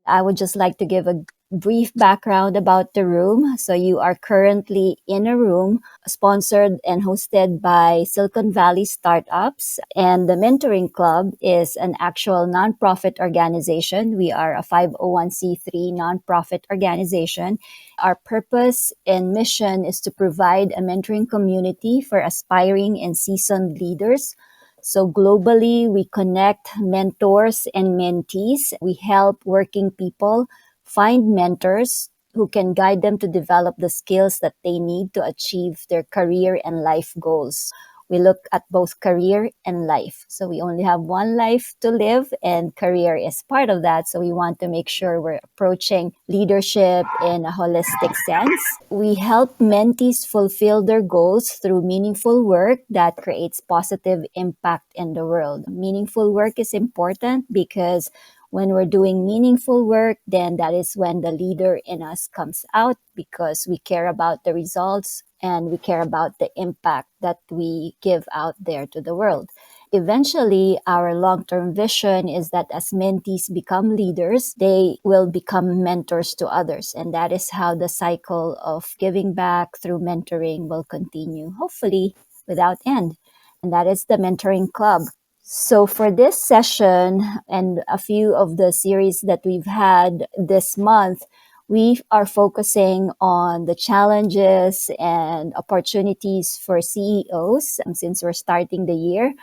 I would just like to give a brief background about the room. So you are currently in a room sponsored and hosted by Silicon Valley startups. And the Mentoring Club is an actual nonprofit organization. We are a 501c3 nonprofit organization. Our purpose and mission is to provide a mentoring community for aspiring and seasoned leaders. So globally, we connect mentors and mentees. We help working people find mentors who can guide them to develop the skills that they need to achieve their career and life goals. We look at both career and life. So we only have one life to live, and career is part of that. So we want to make sure we're approaching leadership in a holistic sense. We help mentees fulfill their goals through meaningful work that creates positive impact in the world. Meaningful work is important because when we're doing meaningful work, then that is when the leader in us comes out, because we care about the results and we care about the impact that we give out there to the world. Eventually, our long-term vision is that as mentees become leaders, they will become mentors to others. And that is how the cycle of giving back through mentoring will continue, hopefully without end. And that is the Mentoring Club. So for this session and a few of the series that we've had this month, we are focusing on the challenges and opportunities for CEOs since we're starting the year.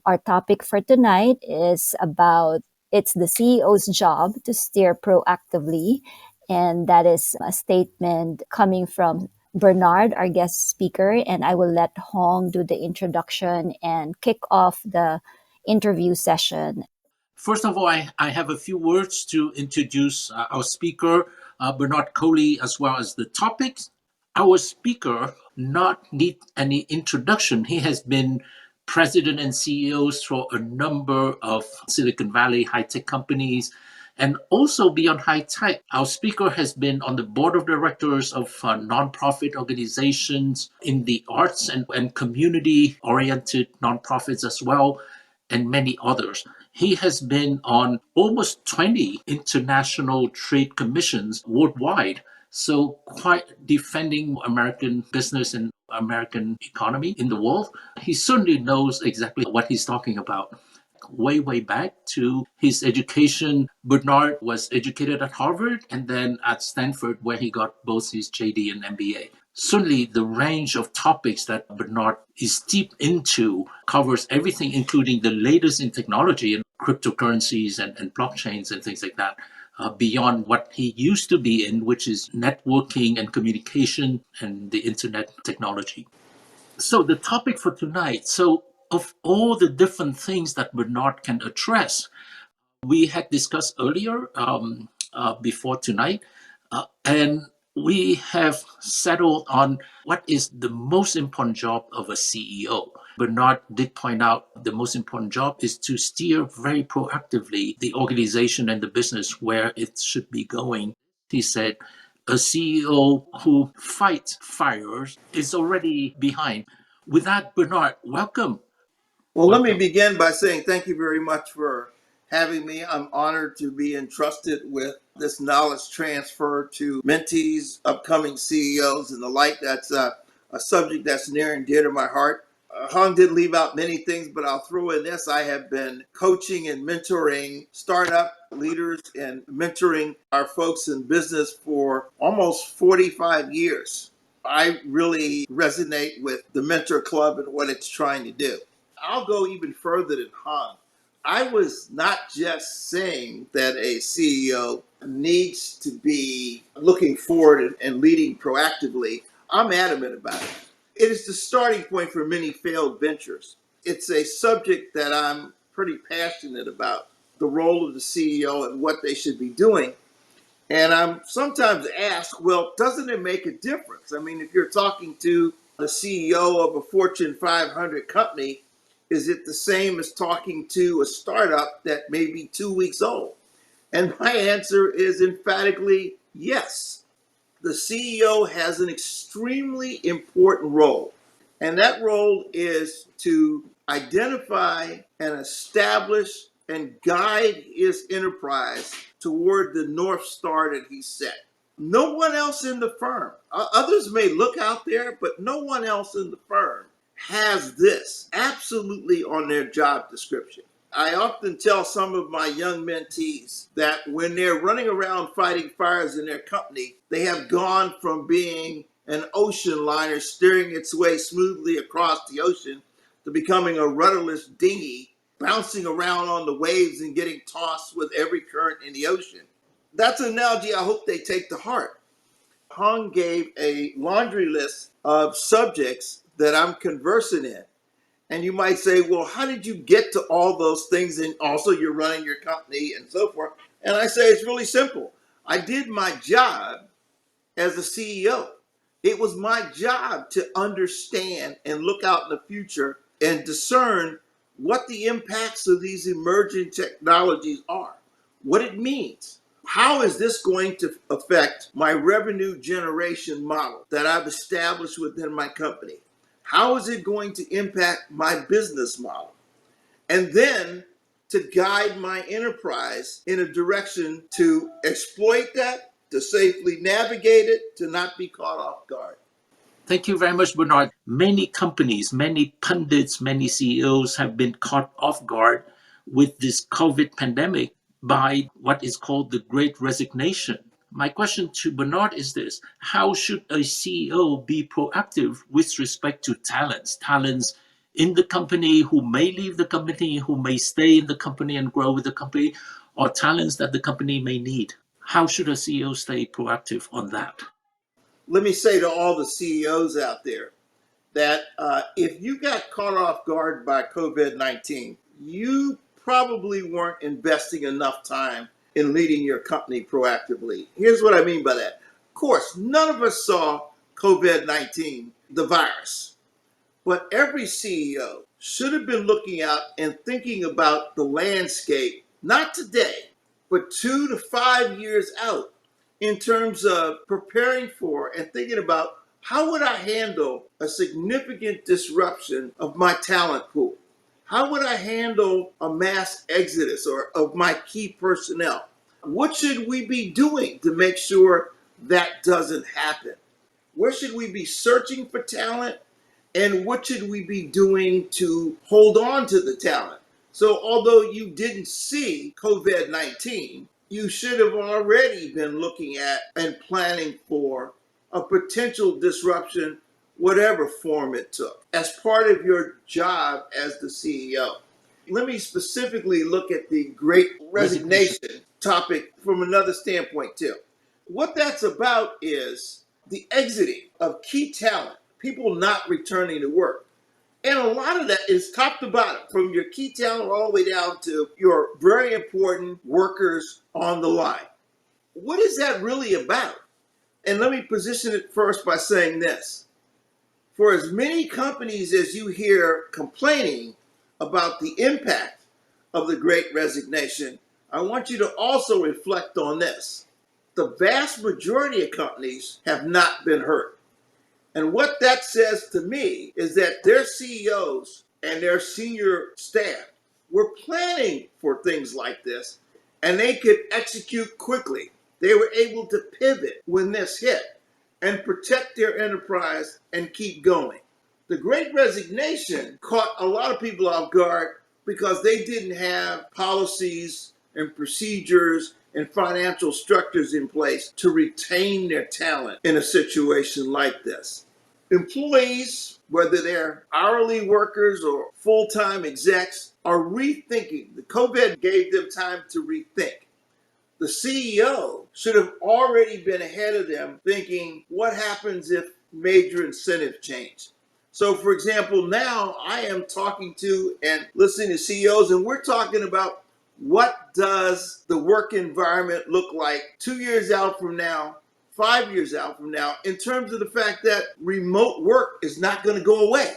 Our topic for tonight is about it's the CEO's job to steer proactively. And that is a statement coming from Bernard, our guest speaker, and I will let Hong do the introduction and kick off the interview session. First of all, I have a few words to introduce our speaker, Bernard Coley, as well as the topics. Our speaker not need any introduction. He has been president and CEOs for a number of Silicon Valley high-tech companies, and also beyond high tech. Our speaker has been on the board of directors of nonprofit organizations in the arts and community-oriented nonprofits as well, and many others. He has been on almost 20 international trade commissions worldwide, so quite defending American business and American economy in the world. He certainly knows exactly what he's talking about. Way back to his education, Bernard was educated at Harvard and then at Stanford, where he got both his JD and MBA. Certainly, the range of topics that Bernard is deep into covers everything, including the latest in technology and cryptocurrencies and blockchains and things like that, beyond what he used to be in, which is networking and communication and the internet technology. So the topic for tonight, of all the different things that Bernard can address, we had discussed earlier before tonight, and we have settled on what is the most important job of a CEO. Bernard did point out the most important job is to steer very proactively the organization and the business where it should be going. He said, a CEO who fights fires is already behind. With that, Bernard, welcome. Well, let me begin by saying thank you very much for having me. I'm honored to be entrusted with this knowledge transfer to mentees, upcoming CEOs, and the like. That's a subject that's near and dear to my heart. Hong did leave out many things, but I'll throw in this. I have been coaching and mentoring startup leaders and mentoring our folks in business for almost 45 years. I really resonate with the Mentor Club and what it's trying to do. I'll go even further than Han. I was not just saying that a CEO needs to be looking forward and leading proactively. I'm adamant about it. It is the starting point for many failed ventures. It's a subject that I'm pretty passionate about, the role of the CEO and what they should be doing. And I'm sometimes asked, well, doesn't it make a difference? I mean, if you're talking to the CEO of a Fortune 500 company, is it the same as talking to a startup that may be 2 weeks old? And my answer is emphatically yes. The CEO has an extremely important role, and that role is to identify and establish and guide his enterprise toward the North Star that he set. No one else in the firm, others may look out there, but no one else in the firm has this absolutely on their job description. I often tell some of my young mentees that when they're running around fighting fires in their company, they have gone from being an ocean liner steering its way smoothly across the ocean to becoming a rudderless dinghy bouncing around on the waves and getting tossed with every current in the ocean. That's an analogy I hope they take to heart. Hung gave a laundry list of subjects that I'm conversant in. And you might say, well, how did you get to all those things? And also, you're running your company and so forth. And I say, it's really simple. I did my job as a CEO. It was my job to understand and look out in the future and discern what the impacts of these emerging technologies are, what it means. How is this going to affect my revenue generation model that I've established within my company? How is it going to impact my business model? And then to guide my enterprise in a direction to exploit that, to safely navigate it, to not be caught off guard. Thank you very much, Bernard. Many companies, many pundits, many CEOs have been caught off guard with this COVID pandemic by what is called the Great Resignation. My question to Bernard is this: how should a CEO be proactive with respect to talents? Talents in the company who may leave the company, who may stay in the company and grow with the company, or talents that the company may need. How should a CEO stay proactive on that? Let me say to all the CEOs out there that if you got caught off guard by COVID-19, you probably weren't investing enough time in leading your company proactively. Here's what I mean by that. Of course, none of us saw COVID-19, the virus. But every CEO should have been looking out and thinking about the landscape, not today, but 2 to 5 years out in terms of preparing for and thinking about how would I handle a significant disruption of my talent pool? How would I handle a mass exodus or of my key personnel? What should we be doing to make sure that doesn't happen? Where should we be searching for talent? And what should we be doing to hold on to the talent? So, although you didn't see COVID-19, you should have already been looking at and planning for a potential disruption, whatever form it took, as part of your job as the CEO. Let me specifically look at the Great Resignation topic from another standpoint, too. What that's about is the exiting of key talent, people not returning to work. And a lot of that is top to bottom, from your key talent all the way down to your very important workers on the line. What is that really about? And let me position it first by saying this. For as many companies as you hear complaining about the impact of the Great Resignation, I want you to also reflect on this. The vast majority of companies have not been hurt. And what that says to me is that their CEOs and their senior staff were planning for things like this, and they could execute quickly. They were able to pivot when this hit and protect their enterprise and keep going. The Great Resignation caught a lot of people off guard because they didn't have policies and procedures and financial structures in place to retain their talent in a situation like this. Employees, whether they're hourly workers or full-time execs, are rethinking. The COVID gave them time to rethink. The CEO should have already been ahead of them thinking, what happens if major incentive change? So, for example, now I am talking to and listening to CEOs, and we're talking about what does the work environment look like 2 years out from now, 5 years out from now, in terms of the fact that remote work is not going to go away.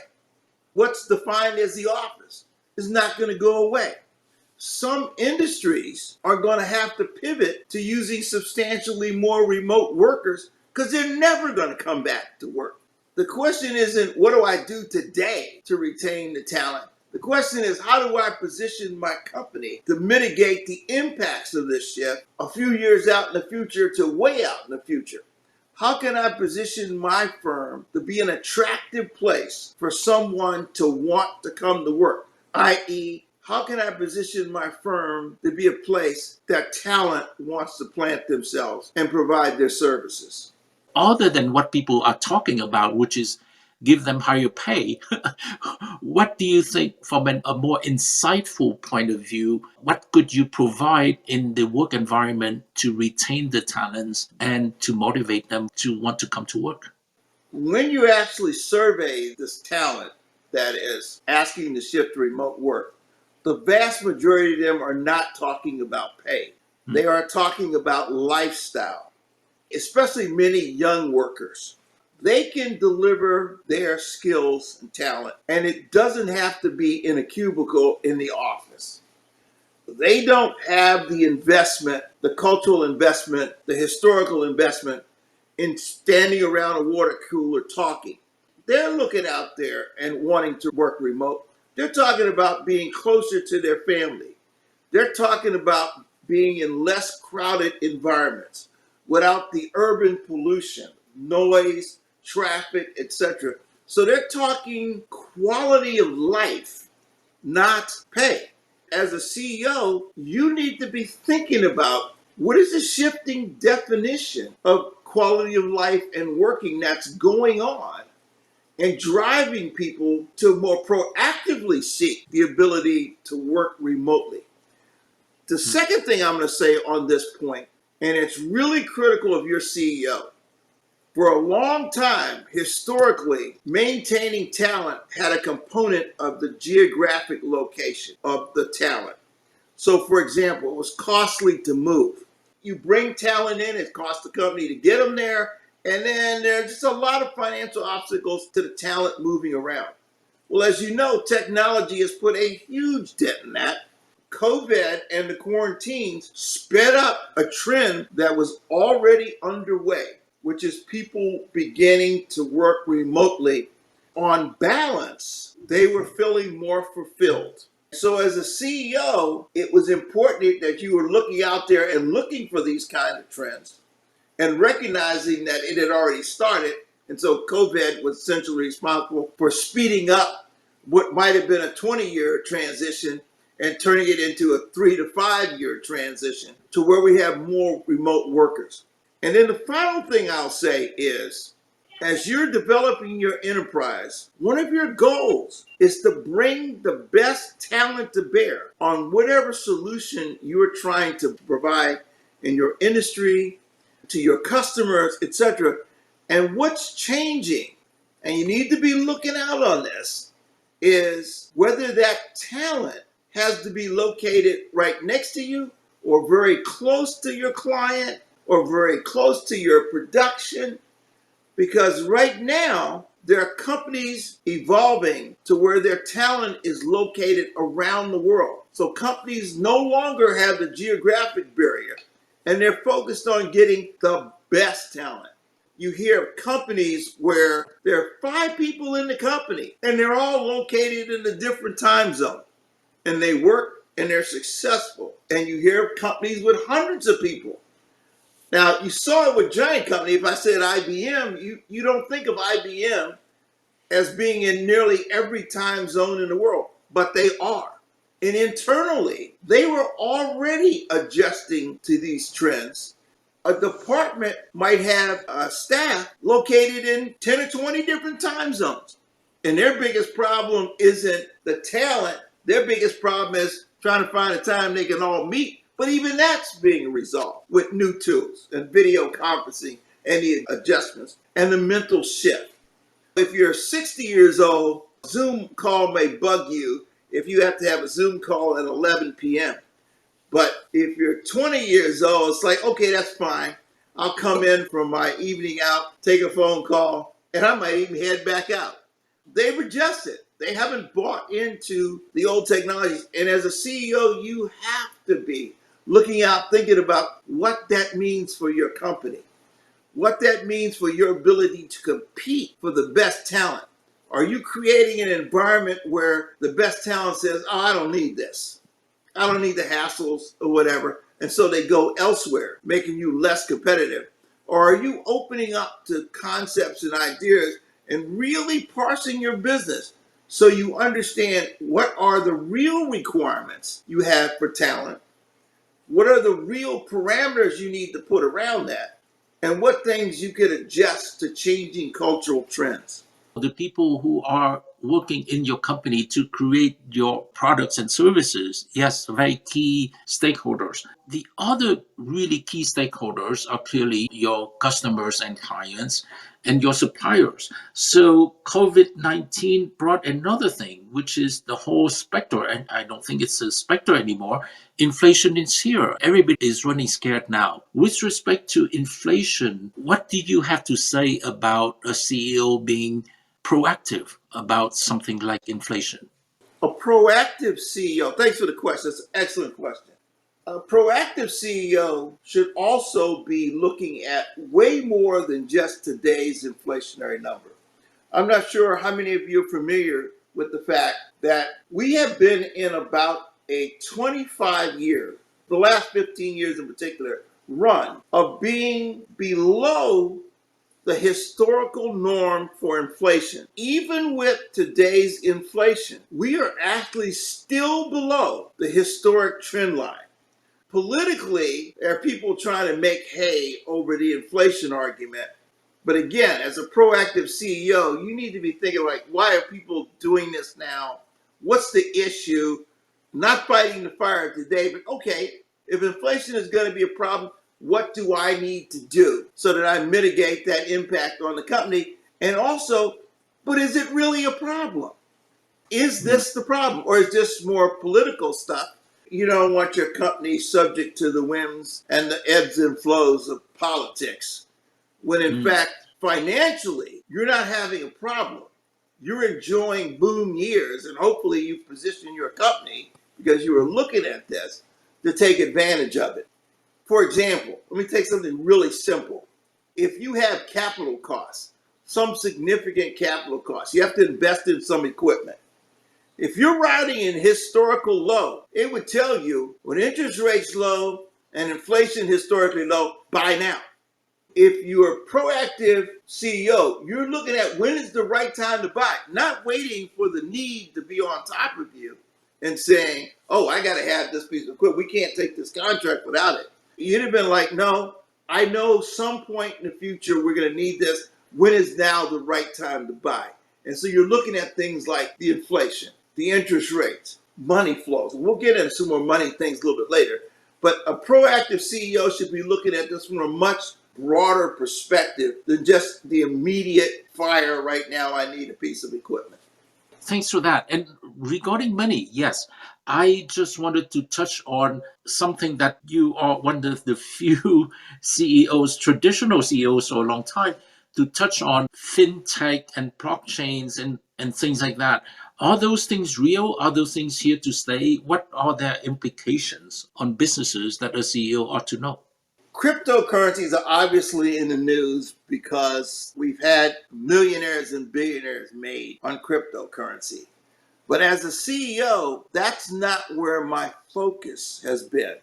What's defined as the office is not going to go away. Some industries are going to have to pivot to using substantially more remote workers because they're never going to come back to work. The question isn't, what do I do today to retain the talent? The question is, how do I position my company to mitigate the impacts of this shift a few years out in the future to way out in the future? How can I position my firm to be an attractive place for someone to want to come to work? I.e., how can I position my firm to be a place that talent wants to plant themselves and provide their services? Other than what people are talking about, which is give them higher pay, what do you think from a more insightful point of view? What could you provide in the work environment to retain the talents and to motivate them to want to come to work? When you actually survey this talent that is asking to shift to remote work, the vast majority of them are not talking about pay. They are talking about lifestyle, especially many young workers. They can deliver their skills and talent, and it doesn't have to be in a cubicle in the office. They don't have the investment, the cultural investment, the historical investment in standing around a water cooler talking. They're looking out there and wanting to work remote. They're talking about being closer to their family. They're talking about being in less crowded environments without the urban pollution, noise, traffic, etc. So they're talking quality of life, not pay. As a CEO, you need to be thinking about what is the shifting definition of quality of life and working that's going on and driving people to more proactively seek the ability to work remotely. The second thing I'm going to say on this point, and it's really critical of your CEO, for a long time, historically, maintaining talent had a component of the geographic location of the talent. So, for example, it was costly to move. You bring talent in, it costs the company to get them there, and then there's just a lot of financial obstacles to the talent moving around. Well, as you know, technology has put a huge dent in that. COVID and the quarantines sped up a trend that was already underway, which is people beginning to work remotely. On balance, they were feeling more fulfilled. So, as a CEO, it was important that you were looking out there and looking for these kind of trends and recognizing that it had already started. And so, COVID was essentially responsible for speeding up what might have been a 20-year transition and turning it into a 3 to 5 year transition to where we have more remote workers. And then the final thing I'll say is, as you're developing your enterprise, one of your goals is to bring the best talent to bear on whatever solution you're trying to provide in your industry, to your customers, etc. And what's changing, and you need to be looking out on this, is whether that talent has to be located right next to you or very close to your client or very close to your production, because right now there are companies evolving to where their talent is located around the world. So companies no longer have the geographic barrier and they're focused on getting the best talent. You hear of companies where there are 5 people in the company and they're all located in a different time zone and they work and they're successful. And you hear of companies with hundreds of people. Now, you saw it with giant company. If I said IBM, you don't think of IBM as being in nearly every time zone in the world, but they are. And internally, they were already adjusting to these trends. A department might have a staff located in 10 or 20 different time zones. And their biggest problem isn't the talent. Their biggest problem is trying to find a time they can all meet. But even that's being resolved with new tools and video conferencing and the adjustments and the mental shift. If you're 60 years old, Zoom call may bug you if you have to have a Zoom call at 11 p.m. But if you're 20 years old, it's like, okay, that's fine. I'll come in from my evening out, take a phone call, and I might even head back out. They've adjusted. They haven't bought into the old technologies. And as a CEO, you have to be looking out, thinking about what that means for your company, what that means for your ability to compete for the best talent. Are you creating an environment where the best talent says, oh, I don't need this. I don't need the hassles or whatever. And so they go elsewhere, making you less competitive. Or are you opening up to concepts and ideas and really parsing your business so you understand what are the real requirements you have for talent? What are the real parameters you need to put around that? And what things you could adjust to changing cultural trends? The people who are working in your company to create your products and services, yes, very key stakeholders. The other really key stakeholders are clearly your customers and clients and your suppliers. So COVID-19 brought another thing, which is the whole specter, and I don't think it's a specter anymore. Inflation is here. Everybody is running scared now. With respect to inflation, what do you have to say about a CEO being proactive about something like inflation? A proactive CEO, thanks for the question. That's an excellent question. A proactive CEO should also be looking at way more than just today's inflationary number. I'm not sure how many of you are familiar with the fact that we have been in about a 25-year, the last 15 years in particular, run of being below the historical norm for inflation. Even with today's inflation, we are actually still below the historic trend line. Politically, there are people trying to make hay over the inflation argument. But again, as a proactive CEO, you need to be thinking like, why are people doing this now? What's the issue? Not fighting the fire today, but okay, if inflation is going to be a problem, what do I need to do so that I mitigate that impact on the company? And also, but is it really a problem? Is this the problem? Or is this more political stuff? You don't want your company subject to the whims and the ebbs and flows of politics, when in Mm. fact, financially, you're not having a problem. You're enjoying boom years, and hopefully you position your company, because you are looking at this, to take advantage of it. For example, let me take something really simple. If you have capital costs, some significant capital costs, you have to invest in some equipment. If you're riding in historical low, it would tell you when interest rates low and inflation historically low, buy now. If you're a proactive CEO, you're looking at when is the right time to buy, not waiting for the need to be on top of you and saying, oh, I got to have this piece of equipment. We can't take this contract without it. You'd have been like, no, I know some point in the future we're going to need this. When is now the right time to buy? And so you're looking at things like the inflation, the interest rates, money flows. We'll get into some more money things a little bit later. But a proactive CEO should be looking at this from a much broader perspective than just the immediate fire right now, I need a piece of equipment. Thanks for that. And regarding money, yes, I just wanted to touch on something that you are one of the few CEOs, traditional CEOs for a long time, to touch on fintech and blockchains and things like that. Are those things real? Are those things here to stay? What are their implications on businesses that a CEO ought to know? Cryptocurrencies are obviously in the news because we've had millionaires and billionaires made on cryptocurrency. But as a CEO, that's not where my focus has been.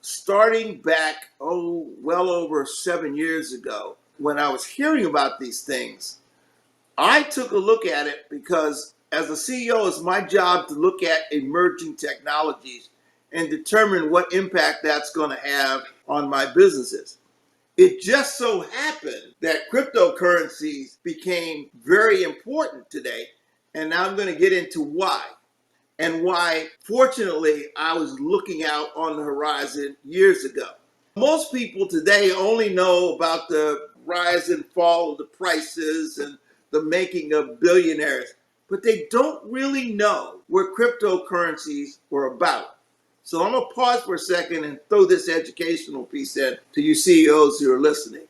Starting back, well over 7 years ago, when I was hearing about these things, I took a look at it because as a CEO, it's my job to look at emerging technologies and determine what impact that's going to have on my businesses. It just so happened that cryptocurrencies became very important today. And now I'm going to get into why. And why, fortunately, I was looking out on the horizon years ago. Most people today only know about the rise and fall of the prices and the making of billionaires, but they don't really know what cryptocurrencies were about. So I'm going to pause for a second and throw this educational piece in to you CEOs who are listening.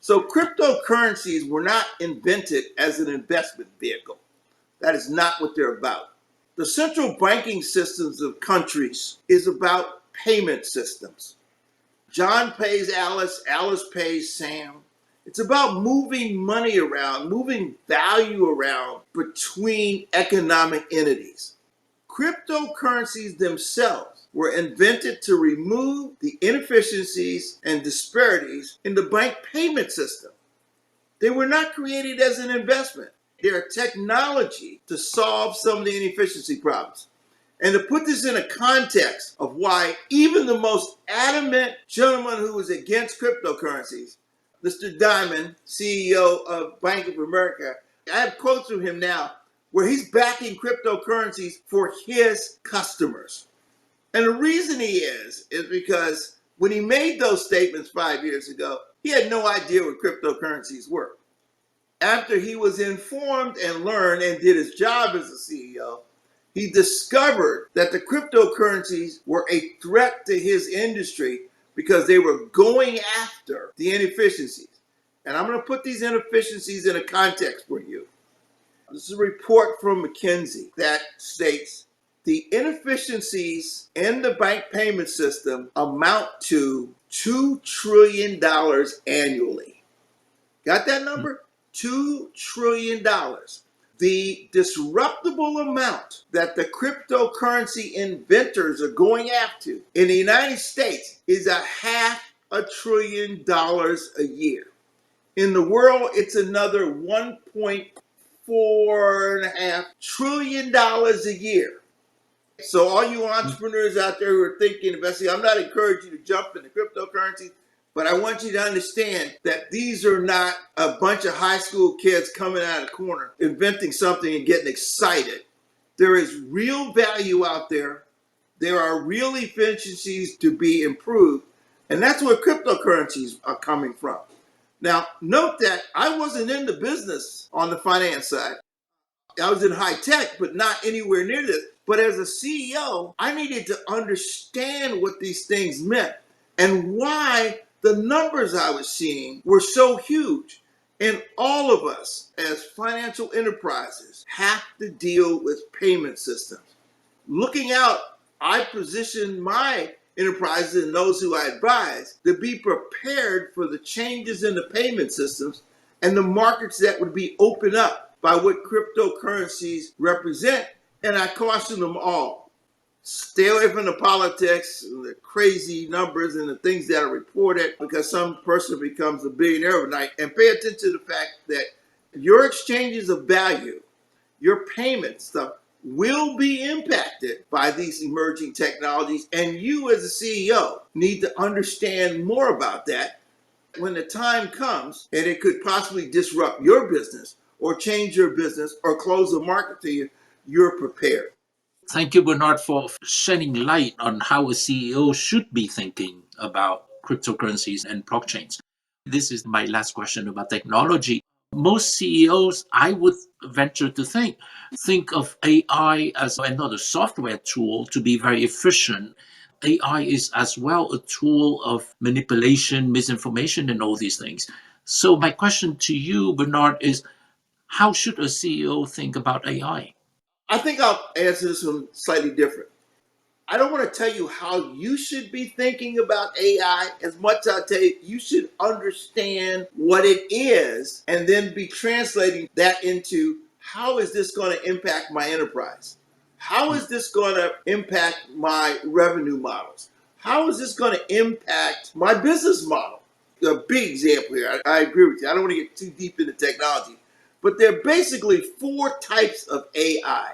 So cryptocurrencies were not invented as an investment vehicle. That is not what they're about. The central banking systems of countries is about payment systems. John pays Alice, Alice pays Sam. It's about moving money around, moving value around between economic entities. Cryptocurrencies themselves were invented to remove the inefficiencies and disparities in the bank payment system. They were not created as an investment. They're technology to solve some of the inefficiency problems. And to put this in a context of why even the most adamant gentleman who was against cryptocurrencies, Mr. Diamond, CEO of Bank of America, I have quotes from him now where he's backing cryptocurrencies for his customers. And the reason he is because when he made those statements 5 years ago, he had no idea what cryptocurrencies were. After he was informed and learned and did his job as a CEO, he discovered that the cryptocurrencies were a threat to his industry because they were going after the inefficiencies. And I'm going to put these inefficiencies in a context for you. This is a report from McKinsey that states the inefficiencies in the bank payment system amount to $2 trillion annually. Got that number? $2 trillion. The disruptable amount that the cryptocurrency inventors are going after in the United States is $500 billion a year. In the world, it's another $1.45 trillion a year. So all you entrepreneurs out there who are thinking, investing, I'm not encouraging you to jump into cryptocurrency, but I want you to understand that these are not a bunch of high school kids coming out of the corner, inventing something and getting excited. There is real value out there. There are real efficiencies to be improved. And that's where cryptocurrencies are coming from. Now, note that I wasn't in the business on the finance side. I was in high tech, but not anywhere near this. But as a CEO, I needed to understand what these things meant and why the numbers I was seeing were so huge. And all of us as financial enterprises have to deal with payment systems. Looking out, I position my enterprises and those who I advise to be prepared for the changes in the payment systems and the markets that would be opened up by what cryptocurrencies represent. And I caution them all, stay away from the politics, the crazy numbers and the things that are reported because some person becomes a billionaire overnight, and pay attention to the fact that your exchanges of value, your payment stuff will be impacted by these emerging technologies. And you as a CEO need to understand more about that when the time comes, and it could possibly disrupt your business or change your business or close the market to you, you're prepared. Thank you, Bernard, for shedding light on how a CEO should be thinking about cryptocurrencies and blockchains. This is my last question about technology. Most CEOs, I would venture to think of AI as another software tool to be very efficient. AI is as well a tool of manipulation, misinformation, and all these things. So, my question to you, Bernard, is how should a CEO think about AI? I think I'll answer this one slightly different. I don't want to tell you how you should be thinking about AI as much as I'll tell you you should understand what it is and then be translating that into how is this going to impact my enterprise? How is this going to impact my revenue models? How is this going to impact my business model? A big example here, I agree with you. I don't want to get too deep into technology, but there are basically four types of AI.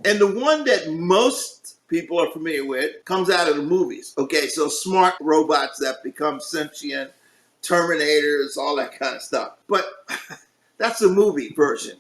And the one that most people are familiar with comes out of the movies. Okay, so smart robots that become sentient, Terminators, all that kind of stuff. But that's the movie version.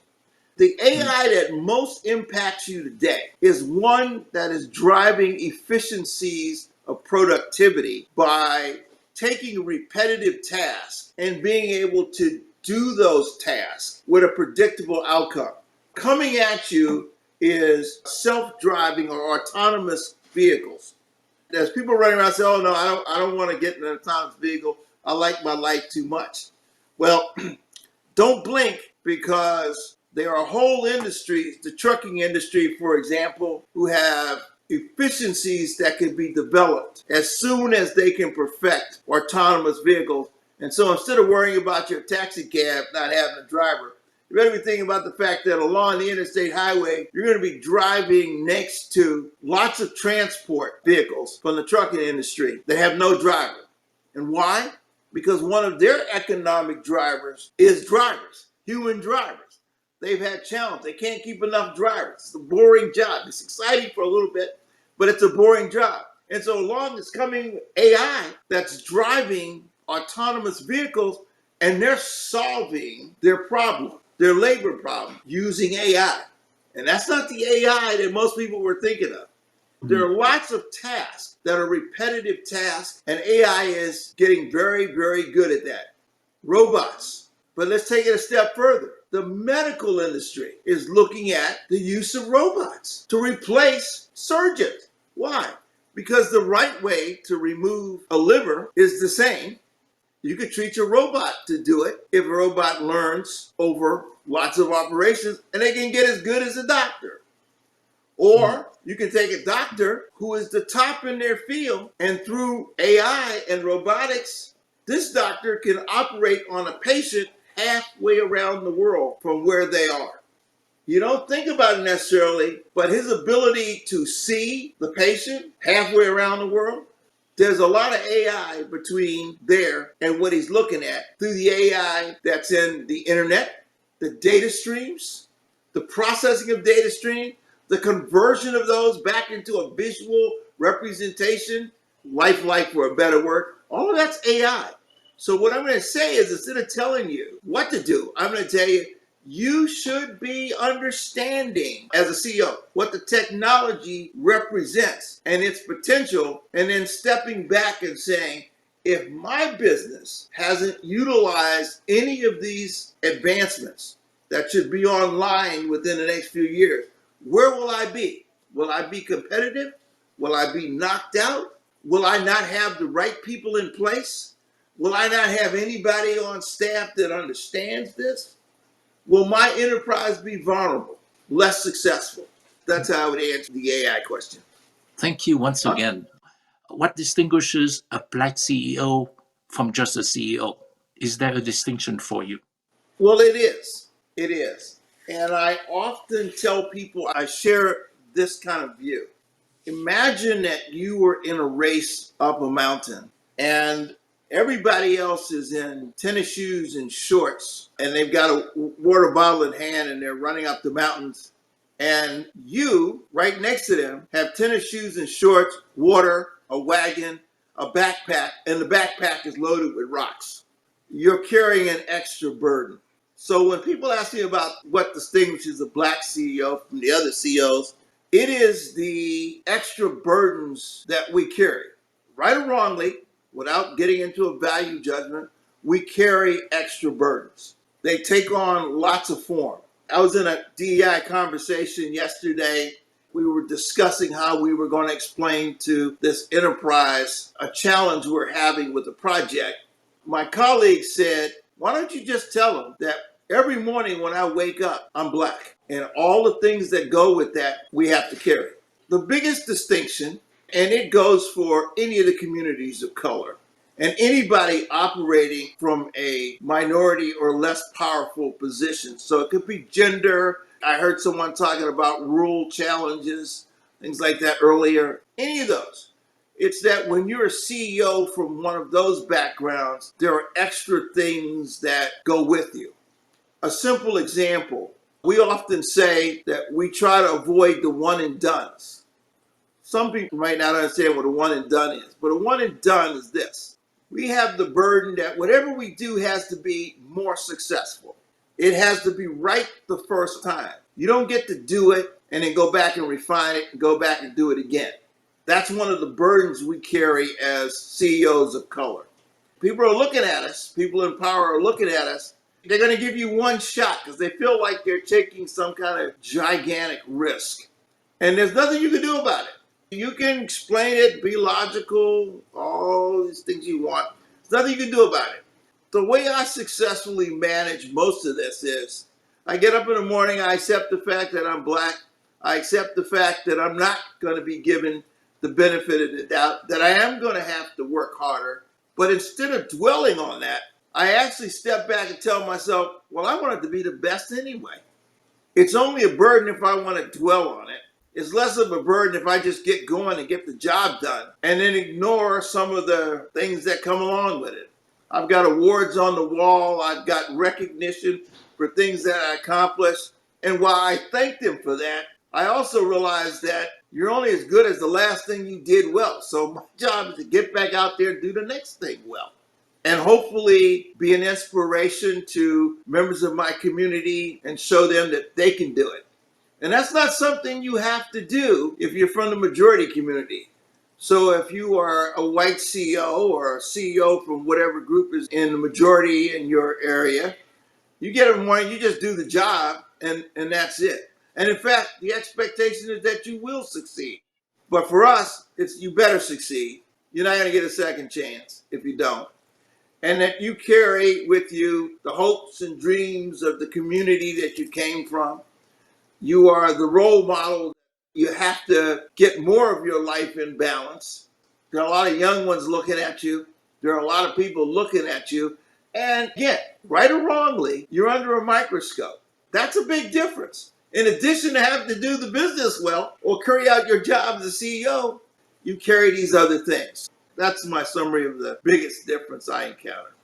The AI that most impacts you today is one that is driving efficiencies of productivity by taking repetitive tasks and being able to do those tasks with a predictable outcome. Coming at you is self-driving or autonomous vehicles. There's people running around saying, "Oh no, I don't want to get in an autonomous vehicle. I like my life too much." Well, don't blink, because there are whole industries, the trucking industry, for example, who have efficiencies that can be developed as soon as they can perfect autonomous vehicles. And so instead of worrying about your taxi cab not having a driver, you better be thinking about the fact that along the interstate highway, you're going to be driving next to lots of transport vehicles from the trucking industry that have no driver. And why? Because one of their economic drivers is drivers, human drivers. They've had challenges. They can't keep enough drivers. It's a boring job. It's exciting for a little bit, but it's a boring job. And so along is coming AI that's driving autonomous vehicles, and they're solving their problem, their labor problem, using AI. And that's not the AI that most people were thinking of. There are lots of tasks that are repetitive tasks, and AI is getting very, very good at that. Robots. But let's take it a step further. The medical industry is looking at the use of robots to replace surgeons. Why? Because the right way to remove a liver is the same. You could treat your robot to do it if a robot learns over lots of operations, and they can get as good as a doctor. Or you can take a doctor who is the top in their field, and through AI and robotics, this doctor can operate on a patient halfway around the world from where they are. You don't think about it necessarily, but his ability to see the patient halfway around the world, there's a lot of AI between there and what he's looking at through the AI that's in the internet, the data streams, the processing of data stream, the conversion of those back into a visual representation, lifelike for a better word. All of that's AI. So what I'm going to say is, instead of telling you what to do, I'm going to tell you, you should be understanding as a CEO what the technology represents and its potential, and then stepping back and saying, if my business hasn't utilized any of these advancements that should be online within the next few years, where will I be? Will I be competitive? Will I be knocked out? Will I not have the right people in place? Will I not have anybody on staff that understands this? Will my enterprise be vulnerable, less successful? That's how I would answer the AI question. Thank you once again. What distinguishes a black CEO from just a CEO? Is there a distinction for you? Well, it is. It is. And I often tell people, I share this kind of view. Imagine that you were in a race up a mountain, and everybody else is in tennis shoes and shorts, and they've got a water bottle in hand, and they're running up the mountains. And you, right next to them, have tennis shoes and shorts, water, a wagon, a backpack, and the backpack is loaded with rocks. You're carrying an extra burden. So when people ask me about what distinguishes a black CEO from the other CEOs, it is the extra burdens that we carry. Right or wrongly, without getting into a value judgment, we carry extra burdens. They take on lots of form. I was in a DEI conversation yesterday. We were discussing how we were going to explain to this enterprise a challenge we're having with the project. My colleague said, why don't you just tell them that every morning when I wake up, I'm black, and all the things that go with that, we have to carry. The biggest distinction, and it goes for any of the communities of color, and anybody operating from a minority or less powerful position. So it could be gender. I heard someone talking about rural challenges, things like that earlier. Any of those. It's that when you're a CEO from one of those backgrounds, there are extra things that go with you. A simple example, we often say that we try to avoid the one and dones. Some people might not understand what a one and done is, but a one and done is this. We have the burden that whatever we do has to be more successful. It has to be right the first time. You don't get to do it and then go back and refine it and go back and do it again. That's one of the burdens we carry as CEOs of color. People are looking at us, people in power are looking at us. They're going to give you one shot because they feel like they're taking some kind of gigantic risk. And there's nothing you can do about it. You can explain it, be logical, all these things you want. There's nothing you can do about it. The way I successfully manage most of this is I get up in the morning, I accept the fact that I'm black. I accept the fact that I'm not going to be given the benefit of the doubt, that I am going to have to work harder, But instead of dwelling on that, I actually step back and tell myself, well, I want it to be the best anyway. It's only a burden if I want to dwell on it. It's less of a burden if I just get going and get the job done and then ignore some of the things that come along with it. I've got awards on the wall. I've got recognition for things that I accomplished. And while I thank them for that, I also realize that you're only as good as the last thing you did well. So my job is to get back out there and do the next thing well, and hopefully be an inspiration to members of my community and show them that they can do it. And that's not something you have to do if you're from the majority community. So if you are a white CEO or a CEO from whatever group is in the majority in your area, you get them one, you just do the job, and that's it. And in fact, the expectation is that you will succeed. But for us, it's you better succeed. You're not going to get a second chance if you don't. And that you carry with you the hopes and dreams of the community that you came from. You are the role model. You have to get more of your life in balance. There are a lot of young ones looking at you. There are a lot of people looking at you. And again, right or wrongly, you're under a microscope. That's a big difference. In addition to having to do the business well or carry out your job as a CEO, you carry these other things. That's my summary of the biggest difference I encounter.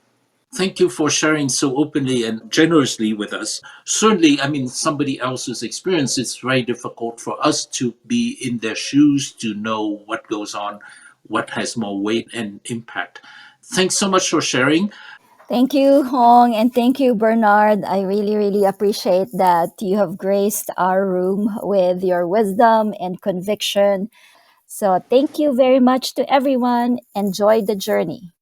Thank you for sharing so openly and generously with us. Certainly, I mean, somebody else's experience, it's very difficult for us to be in their shoes to know what goes on, what has more weight and impact. Thanks so much for sharing. Thank you, Hong, and thank you, Bernard. I really, really appreciate that you have graced our room with your wisdom and conviction. So, thank you very much to everyone. Enjoy the journey.